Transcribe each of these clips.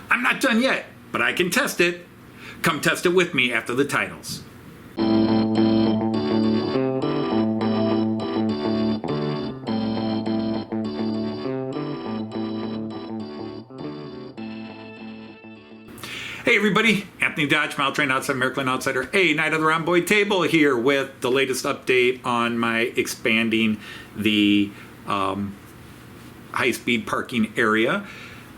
I'm not done yet, but I can test it. Come test it with me after the titles. Hey everybody, Anthony Dodge, Mile Train Outsider, American Outsider, a Night of the Round Boy Table here with the latest update on my expanding the high-speed parking area.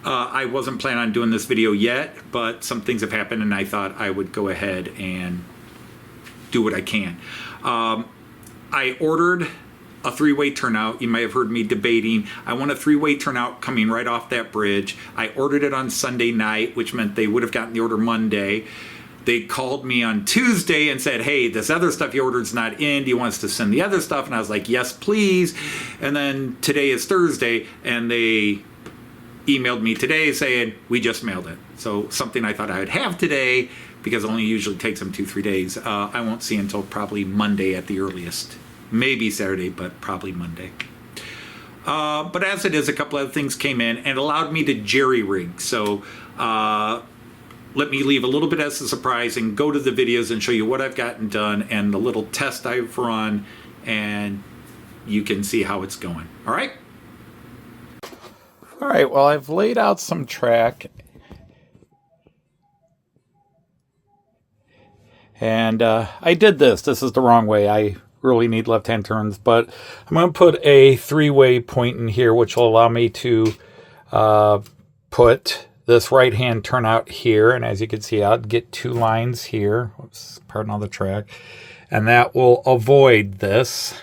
I wasn't planning on doing this video yet, but some things have happened and I thought I would go ahead and do what I can. I ordered a three-way turnout. You might have heard me debating. I want a three-way turnout coming right off that bridge. I ordered it on Sunday night, which meant they would have gotten the order Monday. They called me on Tuesday and said, hey, this other stuff you ordered is not in. Do you want us to send the other stuff? And I was like, yes, please. And then today is Thursday, and they emailed me today saying, we just mailed it. So something I thought I would have today, because it only usually takes them 2-3 days, I won't see until probably Monday at the earliest. Maybe Saturday, but probably Monday. But as it is, a couple other things came in and allowed me to jerry rig. So let me leave a little bit as a surprise and go to the videos and show you what I've gotten done and the little test I've run, and you can see how it's going. All right? All right, well, I've laid out some track. And I did this. This is the wrong way. I really need left-hand turns, but I'm going to put a three-way point in here, which will allow me to put this right-hand turnout here. And as you can see, I'll get 2 lines here. Oops, pardon all the track. And that will avoid this.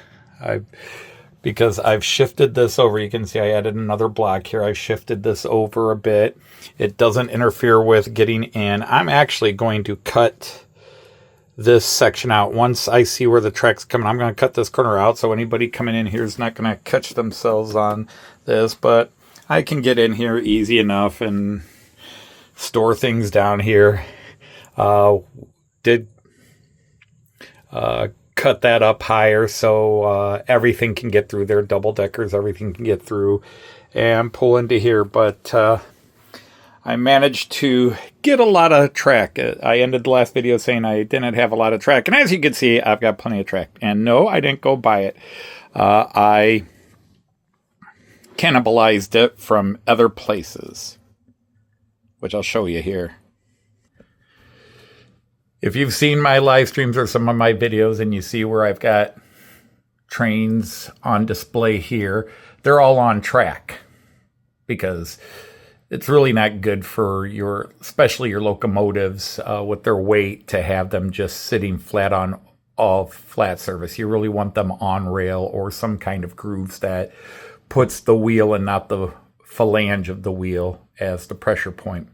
Because I've shifted this over. You can see I added another block here. I shifted this over a bit. It doesn't interfere with getting in. I'm actually going to cut this section out. Once I see where the track's coming, I'm going to cut this corner out so anybody coming in here is not going to catch themselves on this, but I can get in here easy enough and store things down here. Did cut that up higher so everything can get through there, double deckers, everything can get through and pull into here, but I managed to get a lot of track. I ended the last video saying I didn't have a lot of track. And as you can see, I've got plenty of track. And no, I didn't go buy it. I cannibalized it from other places, which I'll show you here. If you've seen my live streams or some of my videos and you see where I've got trains on display here, they're all on track because it's really not good for especially your locomotives with their weight, to have them just sitting flat on all flat surface. You really want them on rail or some kind of grooves that puts the wheel and not the phalange of the wheel as the pressure point.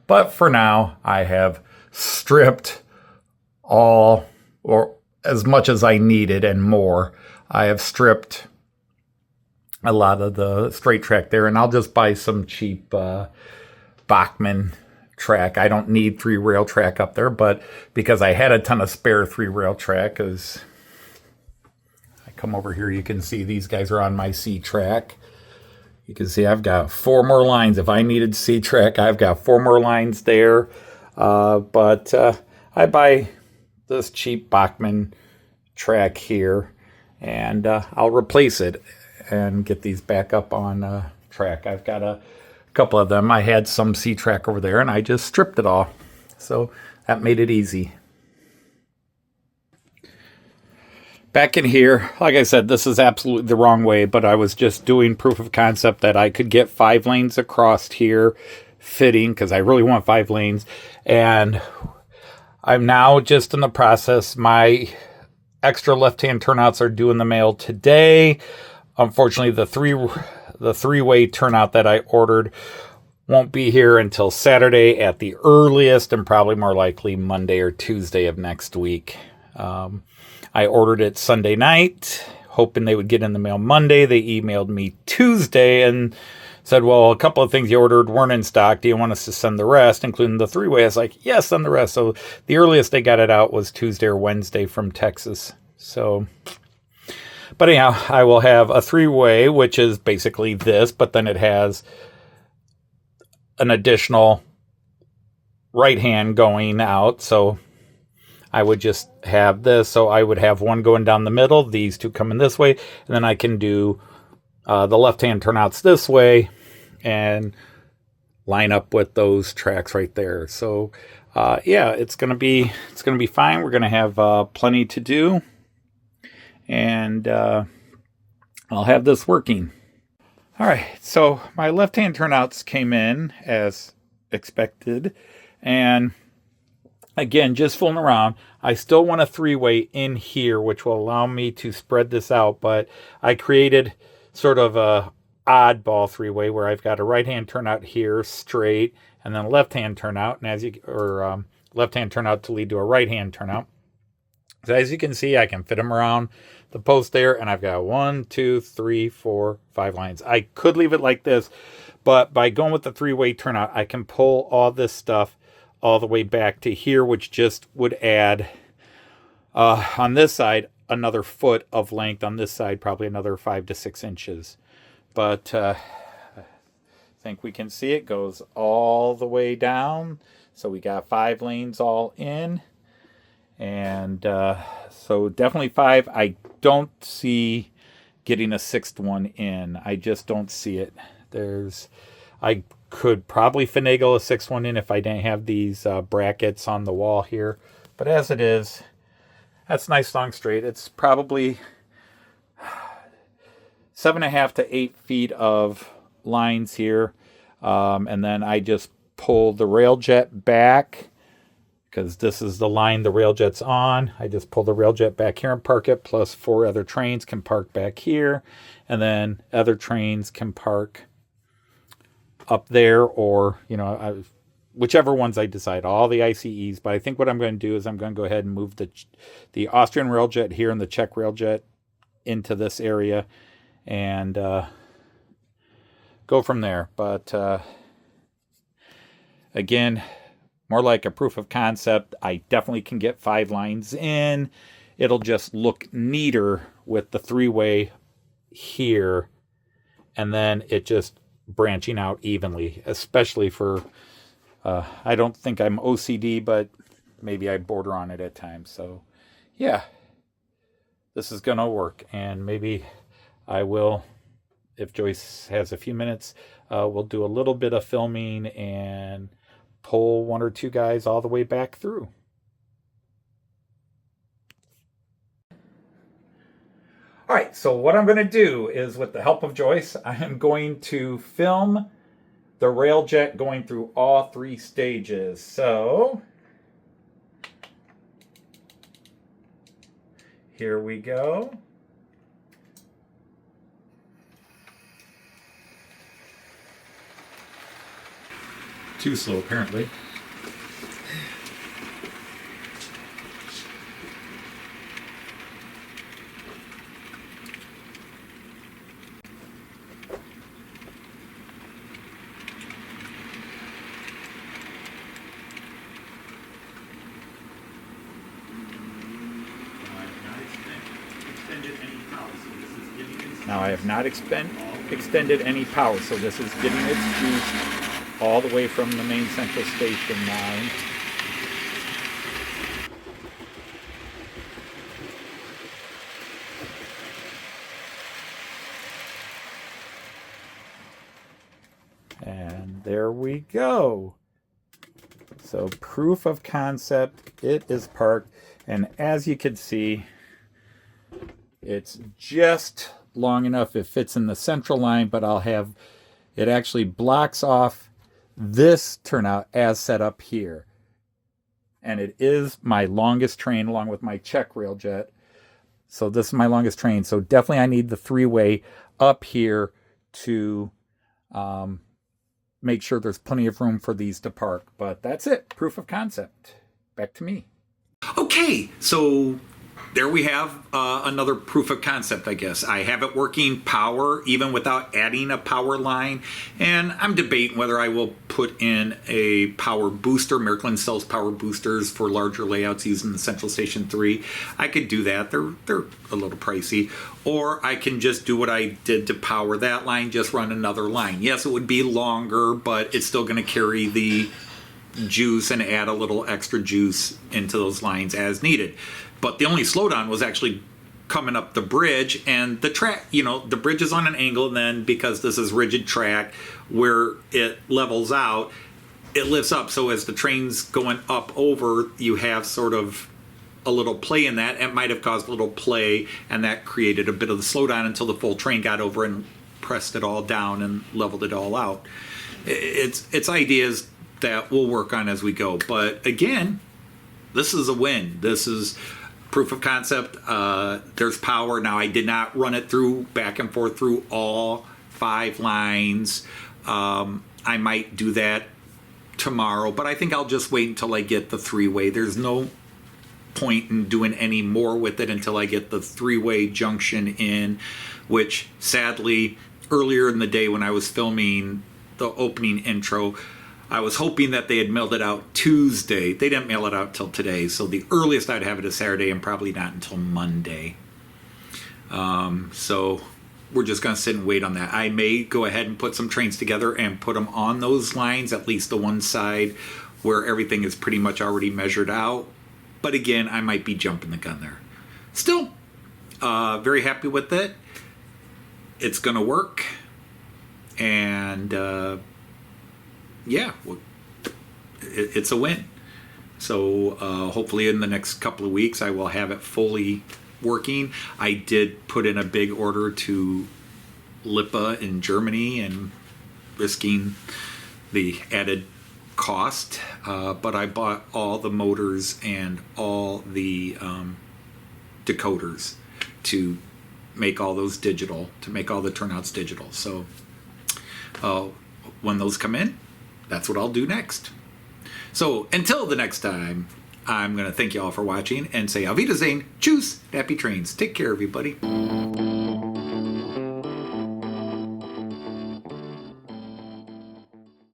But for now, I have stripped all, or as much as I needed and more. I have stripped a lot of the straight track there, and I'll just buy some cheap Bachmann track. I don't need 3-rail track up there, but because I had a ton of spare 3-rail track, as I come over here, you can see these guys are on my C track. You can see I've got 4 more lines. If I needed C track, I've got 4 more lines there. But I buy this cheap Bachmann track here, and I'll replace it and get these back up on track. I've got a couple of them. I had some C track over there and I just stripped it all. So that made it easy. Back in here, like I said, this is absolutely the wrong way, but I was just doing proof of concept that I could get 5 lanes across here fitting, because I really want 5 lanes. And I'm now just in the process. My extra left-hand turnouts are due in the mail today. Unfortunately, the three-way turnout that I ordered won't be here until Saturday at the earliest, and probably more likely Monday or Tuesday of next week. I ordered it Sunday night, hoping they would get in the mail Monday. They emailed me Tuesday and said, well, a couple of things you ordered weren't in stock. Do you want us to send the rest, including the 3-way? I was like, yes, send the rest. So the earliest they got it out was Tuesday or Wednesday from Texas. So, but anyhow, I will have a 3-way, which is basically this, but then it has an additional right hand going out. So I would just have this. So I would have one going down the middle, these two coming this way, and then I can do the left hand turnouts this way and line up with those tracks right there. So yeah, it's gonna be fine. We're gonna have plenty to do, and I'll have this working. All right, so my left hand turnouts came in as expected, and again, just fooling around. I still want a three-way in here, which will allow me to spread this out, but I created sort of a oddball three-way where I've got a right-hand turnout here straight, and then a left-hand turnout, and left-hand turnout to lead to a right-hand turnout. So as you can see, I can fit them around the post there, and I've got 1, 2, 3, 4, 5 lines. I could leave it like this, but by going with the three-way turnout, I can pull all this stuff all the way back to here, which just would add, on this side, another foot of length. On this side, probably another 5 to 6 inches. But I think we can see it goes all the way down. So we got 5 lanes all in. And so definitely 5. I don't see getting a 6th one in. I just don't see it. I could probably finagle a 6th one in if I didn't have these brackets on the wall here. But as it is, that's nice long straight. It's probably 7.5 to 8 feet of lines here. And then I just pull the rail jet back, because this is the line the rail jet's on. I just pull the rail jet back here and park it, plus 4 other trains can park back here. And then other trains can park up there, or, whichever ones I decide, all the ICEs. But I think what I'm going to do is I'm going to go ahead and move the Austrian railjet here and the Czech railjet into this area and go from there. But again, more like a proof of concept. I definitely can get 5 lines in. It'll just look neater with the three-way here, and then it just branching out evenly, especially for, I don't think I'm OCD, but maybe I border on it at times. So yeah, this is gonna work, and maybe I will, if Joyce has a few minutes, we'll do a little bit of filming and pull 1 or 2 guys all the way back through. All right, so what I'm going to do is, with the help of Joyce, I am going to film the railjet going through all 3 stages. So here we go. Too slow, apparently. Now I have not extended any power, so this is getting its juice all the way from the main central station line. And there we go. So proof of concept, it is parked. And as you can see, it's just long enough. It fits in the central line, but it actually blocks off this turnout as set up here. And it is my longest train along with my Czech railjet. So this is my longest train. So definitely I need the three-way up here to make sure there's plenty of room for these to park. But that's it. Proof of concept. Back to me. Okay, so there we have another proof of concept, I guess. I have it working power even without adding a power line, and I'm debating whether I will put in a power booster. Miracle sells power boosters for larger layouts using the Central Station 3. I could do that. They're a little pricey. Or I can just do what I did to power that line, just run another line. Yes, it would be longer, but it's still going to carry the juice and add a little extra juice into those lines as needed. But the only slowdown was actually coming up the bridge, and the track, the bridge is on an angle, and then because this is rigid track where it levels out, it lifts up. So as the train's going up over, you have sort of a little play in that. It might have caused a little play, and that created a bit of the slowdown until the full train got over and pressed it all down and leveled it all out. It's ideas that we'll work on as we go. But again, this is a win. This is proof of concept. There's power. Now, I did not run it through back and forth through all 5 lines. I might do that tomorrow, but I think I'll just wait until I get the 3-way. There's no point in doing any more with it until I get the 3-way junction in, which sadly, earlier in the day when I was filming the opening intro, I was hoping that they had mailed it out Tuesday. They didn't mail it out till today, so the earliest I'd have it is Saturday, and probably not until Monday. So we're just going to sit and wait on that. I may go ahead and put some trains together and put them on those lines, at least the one side where everything is pretty much already measured out. But again, I might be jumping the gun there. Still, very happy with it. It's going to work. And yeah, it's a win. So hopefully in the next couple of weeks I will have it fully working. I did put in a big order to Lippe in Germany and risking the added cost, but I bought all the motors and all the decoders to make all those digital, to make all the turnouts digital. So when those come in, that's what I'll do next. So until the next time, I'm going to thank you all for watching and say Auf Wiedersehen, tschüss, happy trains. Take care, everybody.